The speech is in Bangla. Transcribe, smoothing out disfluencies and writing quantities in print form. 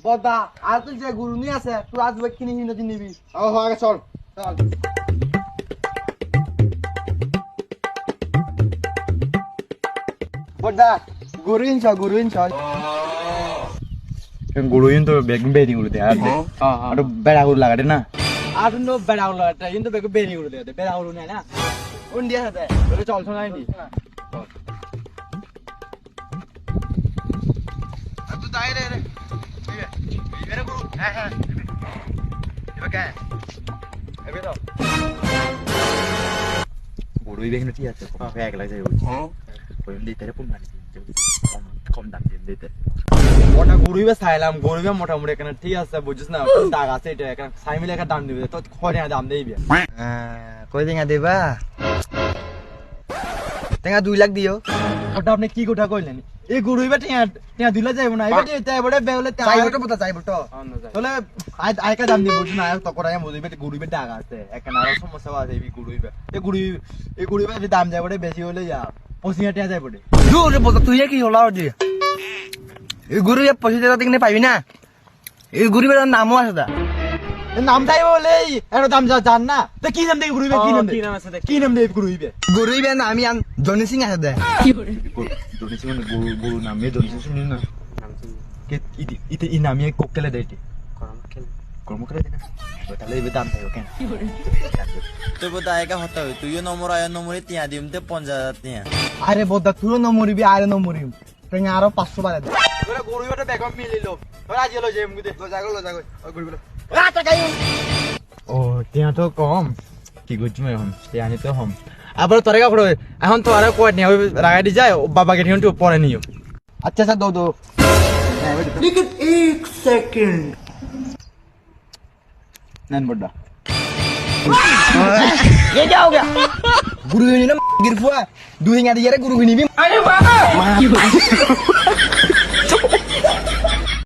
বদা আর তুই যে গুরু নিয়ে আছে তুই আজ কিনে কিনে নিবি ও আগে চল চল বদা গুরু ইনছ গরু কিন্তু বেরি করে দেয় আর বেড়া গরু লাগাতে না আর নো বেড়া হলো এটা কিন্তু বেকে বেরি করে দে বেড়া হলো না ইন্ডিয়া সাথে তোকে চল শোনা নি তুই যাই রে রে এরে গুরু হ্যাঁ হ্যাঁ এবার কে এবে তো গরুই বেগুন ঠিক আছে এক লাখ যাই বলছি ওই দিতে রে পুন কম দাম দিতে ওটা গরুই বে চাইলাম গরুই বে মোটামুটি এখানে ঠিক আছে বুঝছিস না দাগ আছে এটা এখানে সাই মিলে একটা দাম দিবে তো খড়ে দাম দেইবে কই টেঙা দেবা টেঙা 2 লাখ দিও ওটা আপনি কি কথা কইলেন এই গরুই বে টিয়া দিলে যাইব না এবারে তাই বড় বেলে চাইবো তো বতা চাইবো তো তাহলে আইকা দাম দিব বুঝছ না তো করাই বুঝিবে গরুই বে দাগ আছে এখানে আর সমস্যা আছে এই গরুই বে এই গরুই বে দাম যাইব বেশি হলে যা 25 টাকা যাইব দূর বতা তুই কি হলা দি এই গুরু 25 টাকা দিনে পাবি না এই গুরুবের নামও আছে দা নাম চাইব বলে এর দাম জান না তো কি নাম দেই গরুই বে কি নাম আছে কি নাম দেই গরুই বে গুরুবের নাম আমি জনি সিং আছে দা জনি সিং গরু নাম মে জনি সিং শুনি না কে ইতে ই নামে কোকলে দেইটি কর্ম করে দেনা তাহলে এই দাম থাকবে কেন তুই বোধ আয়কা হতা হই তুইও নম্বর আয় নম্বরে তিয়া দিম তে 50,000 তিয়া আরে বদা তুই ন মরিবি আরে ন মরিম তেন আরো 500 বারে দে তোরা গরু বেটা বেগম মিলিলো তোরা আজি লই যাইম গুদে লো যাগো ওই গুরু ও তিয়া তো কম কি করছিস এখন তিয়া নি তো হম আবার তোরে কা করে এখন তো আর কই নি রাগাই দি যায় বাবাকে ঠিন তো পরে নিও अच्छा अच्छा दो लेकिन 1 सेकंड নেন বড়া ये क्या हो गया गुरु ने गिरफुआ दूहेंगा दिया रे गुरु ने भी अरे बाबा